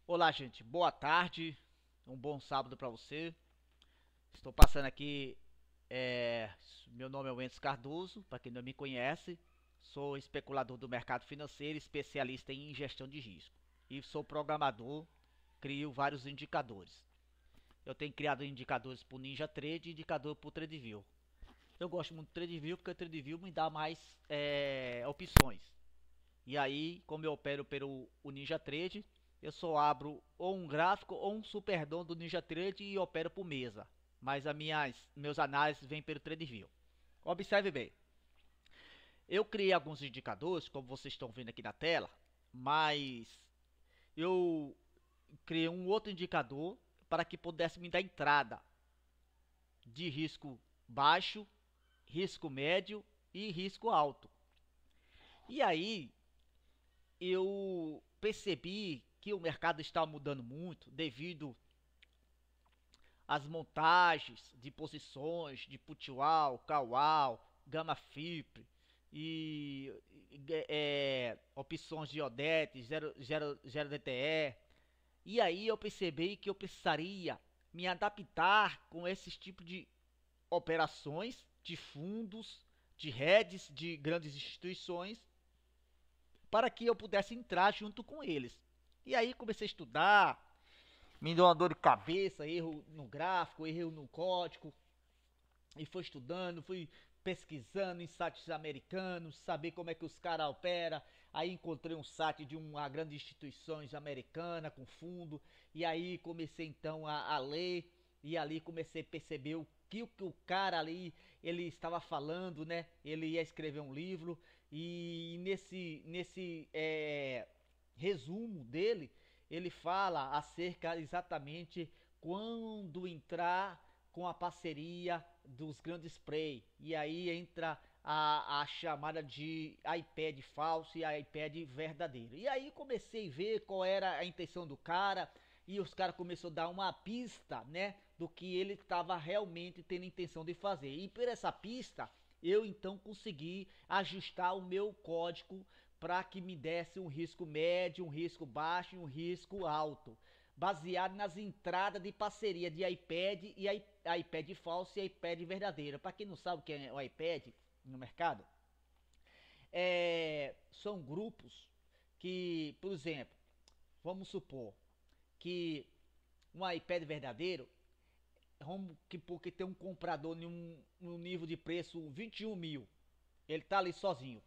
Olá, gente. Boa tarde. Um bom sábado para você. Estou passando aqui. Meu nome é Wentes Cardoso, para quem não me conhece. Sou especulador do mercado financeiro, especialista em gestão de risco. E sou programador, crio vários indicadores. Eu tenho criado indicadores para o NinjaTrade e indicador para o TradeView. Eu gosto muito do TradeView porque o TradeView me dá mais opções. E aí, como eu opero pelo o NinjaTrade, eu só abro ou um gráfico ou um superdom do NinjaTrade e opero por mesa. Mas meus análises vêm pelo TradeView. Observe bem, eu criei alguns indicadores, como vocês estão vendo aqui na tela, mas eu criei um outro indicador para que pudesse me dar entrada de risco baixo, risco médio e risco alto. E aí, eu percebi que o mercado está mudando muito devido às montagens de posições de Putwal, Kawal, Gama Fip e opções de ODET, 0 DTE. E aí eu percebi que eu precisaria me adaptar com esses tipos de operações de fundos, de redes de grandes instituições para que eu pudesse entrar junto com eles. E aí comecei a estudar, me deu uma dor de cabeça, erro no gráfico, erro no código, e fui estudando, fui pesquisando em sites americanos, saber como é que os caras operam. Aí encontrei um site de uma grande instituição americana com fundo, e aí comecei então a ler, e ali comecei a perceber o que o cara ali ele estava falando, né? Ele ia escrever um livro e nesse resumo dele ele fala acerca exatamente quando entrar com a parceria dos grandes play. E aí entra a chamada de iPad falso e iPad verdadeiro. E aí comecei a ver qual era a intenção do cara. E os caras começaram a dar uma pista, né? Do que ele estava realmente tendo intenção de fazer. E por essa pista, eu então consegui ajustar o meu código para que me desse um risco médio, um risco baixo e um risco alto, baseado nas entradas de parceria de iPad e iPad falso e iPad verdadeiro. Para quem não sabe o que é o iPad no mercado, são grupos que, por exemplo, vamos supor que um iPad verdadeiro, porque tem um comprador num nível de preço 21 mil, ele tá ali sozinho.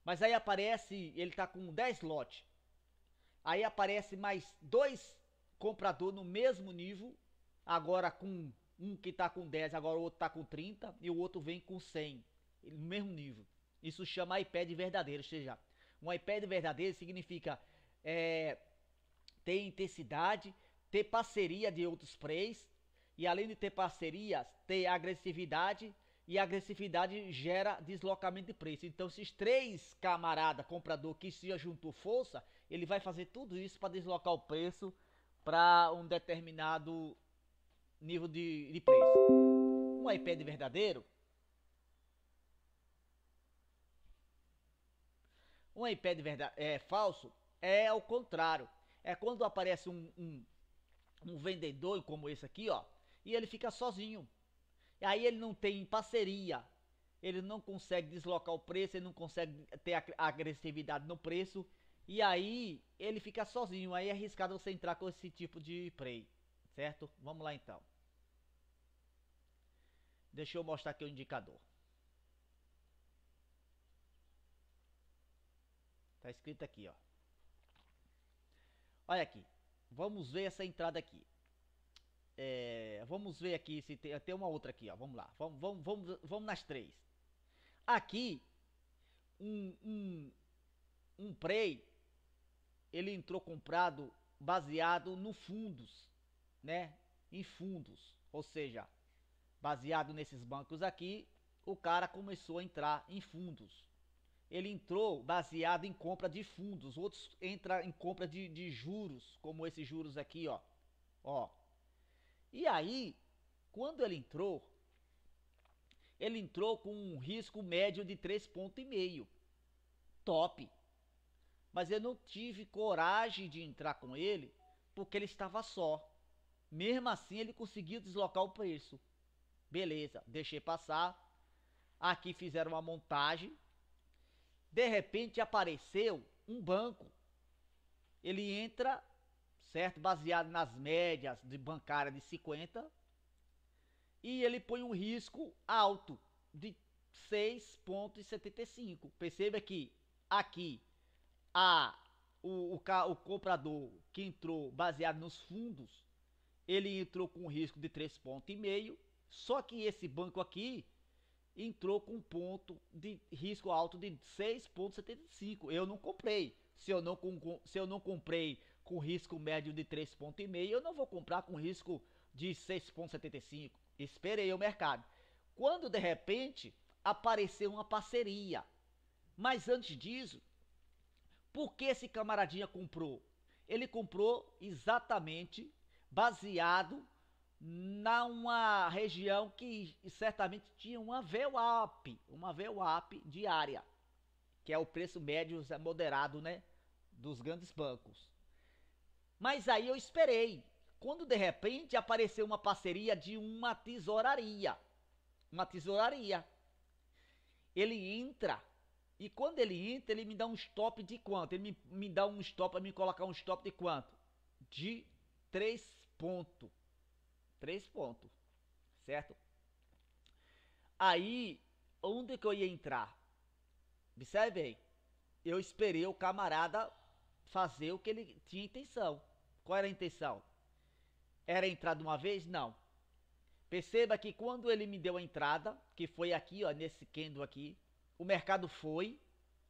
Mas aí aparece, ele tá com 10 lotes. Aí aparece mais dois compradores no mesmo nível, agora com um que tá com 10, agora o outro tá com 30 e o outro vem com 100, no mesmo nível. Isso chama iPad verdadeiro, ou seja, um iPad verdadeiro significa é, ter intensidade, ter parceria de outros plays e além de ter parcerias, ter agressividade e a agressividade gera deslocamento de preço. Então, esses três camarada comprador que se juntou força, ele vai fazer tudo isso para deslocar o preço para um determinado nível de preço. Um iPad verdadeiro, um iPad falso é o contrário. É quando aparece um vendedor como esse aqui, ó, e ele fica sozinho. E aí ele não tem parceria, ele não consegue deslocar o preço, ele não consegue ter agressividade no preço, e aí ele fica sozinho. Aí é arriscado você entrar com esse tipo de play, certo? Vamos lá então. Deixa eu mostrar aqui o indicador. Tá escrito aqui, ó. Olha aqui. Vamos ver essa entrada aqui. Vamos ver aqui se tem uma outra aqui, ó. Vamos lá. Vamos nas três. Aqui, um, um, um prey, ele entrou comprado baseado no fundos, né? Em fundos. Ou seja, baseado nesses bancos aqui, o cara começou a entrar em fundos. Ele entrou baseado em compra de fundos, outros entram em compra de juros, como esses juros aqui, ó. Ó. E aí, quando ele entrou com um risco médio de 3,5. Top. Mas eu não tive coragem de entrar com ele, porque ele estava só. Mesmo assim, ele conseguiu deslocar o preço. Beleza, deixei passar. Aqui fizeram uma montagem. De repente apareceu um banco. Ele entra, certo? Baseado nas médias de bancária de 50. E ele põe um risco alto de 6,75. Perceba que aqui o comprador que entrou baseado nos fundos, ele entrou com um risco de 3,5. Só que esse banco aqui entrou com um ponto de risco alto de 6,75. Eu não comprei. Se eu não comprei com risco médio de 3,5, eu não vou comprar com risco de 6,75. Esperei o mercado. Quando de repente apareceu uma parceria. Mas antes disso, por que esse camaradinha comprou? Ele comprou exatamente baseado numa região que certamente tinha uma VWAP diária, que é o preço médio moderado, né, dos grandes bancos. Mas aí eu esperei, quando de repente apareceu uma parceria de uma tesouraria, ele entra, e quando ele entra, ele me dá um stop de quanto? Ele me dá um stop, para me colocar um stop de quanto? De 3 pontos. 3 pontos, certo? Aí, onde que eu ia entrar? Observe bem, eu esperei o camarada fazer o que ele tinha intenção. Qual era a intenção? Era entrar de uma vez? Não. Perceba que quando ele me deu a entrada, que foi aqui, ó, nesse candle aqui, o mercado foi,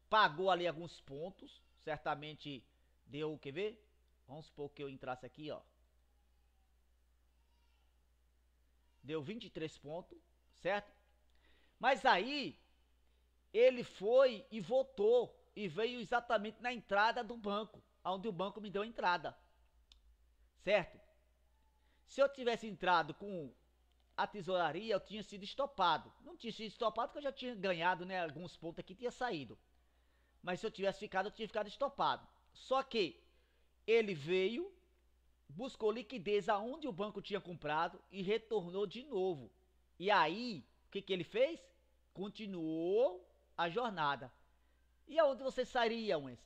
pagou ali alguns pontos, certamente deu, quer ver? Vamos supor que eu entrasse aqui, ó. Deu 23 pontos, certo? Mas aí, ele foi e voltou e veio exatamente na entrada do banco, onde o banco me deu a entrada, certo? Se eu tivesse entrado com a tesouraria, eu tinha sido estopado. Não tinha sido estopado porque eu já tinha ganhado, né, alguns pontos aqui, tinha saído. Mas se eu tivesse ficado, eu tinha ficado estopado. Só que ele veio, buscou liquidez aonde o banco tinha comprado e retornou de novo. E aí, o que ele fez? Continuou a jornada. E aonde você sairia, Wens?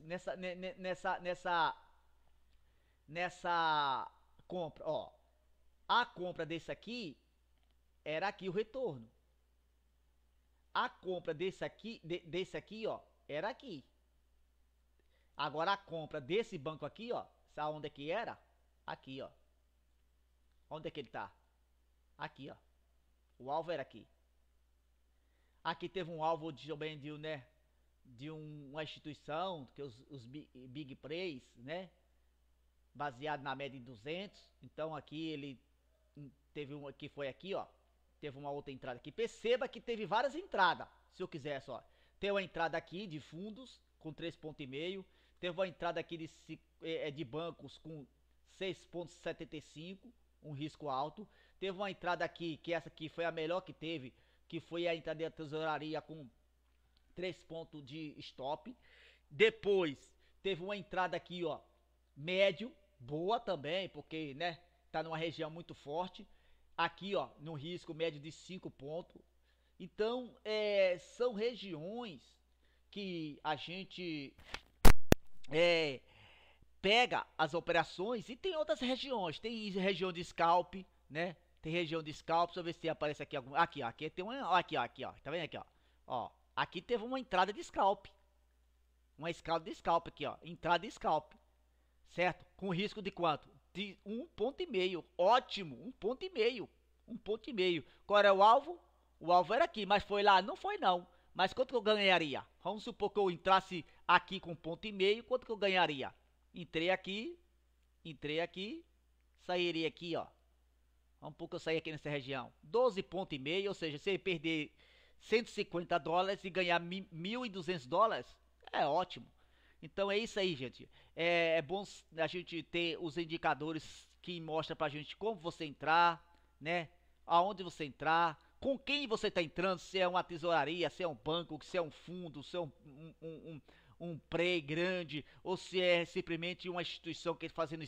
Nessa compra, ó. A compra desse aqui era aqui o retorno. A compra desse aqui, ó, era aqui. Agora a compra desse banco aqui, ó, sabe onde é que era? Aqui, ó. Onde é que ele tá? Aqui, ó. O alvo era aqui. Aqui teve um alvo né, de uma instituição, que os big plays, né, baseado na média em 200. Então aqui ele teve uma que foi aqui, ó. Teve uma outra entrada aqui. Perceba que teve várias entradas. Se eu quiser só. Tem uma entrada aqui de fundos com 3,5. Teve uma entrada aqui de bancos com 6,75. Um risco alto. Teve uma entrada aqui, que essa aqui foi a melhor que teve, que foi a entrada da tesouraria com 3 pontos de stop. Depois teve uma entrada aqui, ó, médio, boa também, porque, né, tá numa região muito forte. Aqui, ó, no risco médio de 5 pontos. Então, são regiões que a gente pega as operações, e tem outras regiões. Tem região de scalp, né? Tem região de scalp, deixa eu ver se aparece aqui algum. Aqui, ó, aqui tem uma, aqui, ó, tá vendo aqui, ó? Ó, aqui teve uma entrada de scalp. Uma escala de scalp aqui, ó, entrada de scalp. Certo? Com risco de quanto? De 1,5. Ótimo, 1,5. 1,5. Qual era o alvo? O alvo era aqui, mas foi lá? Não foi não. Mas quanto que eu ganharia? Vamos supor que eu entrasse aqui com 1,5, quanto que eu ganharia? Entrei aqui, sairia aqui, ó. Vamos supor que eu saí aqui nessa região. 12,5, ou seja, se eu perder $150 e ganhar $1.200, é ótimo. Então é isso aí, gente. É bom a gente ter os indicadores que mostram pra gente como você entrar, né? Aonde você entrar, com quem você está entrando, se é uma tesouraria, se é um banco, se é um fundo, se é um pré grande, ou se é simplesmente uma instituição que está fazendo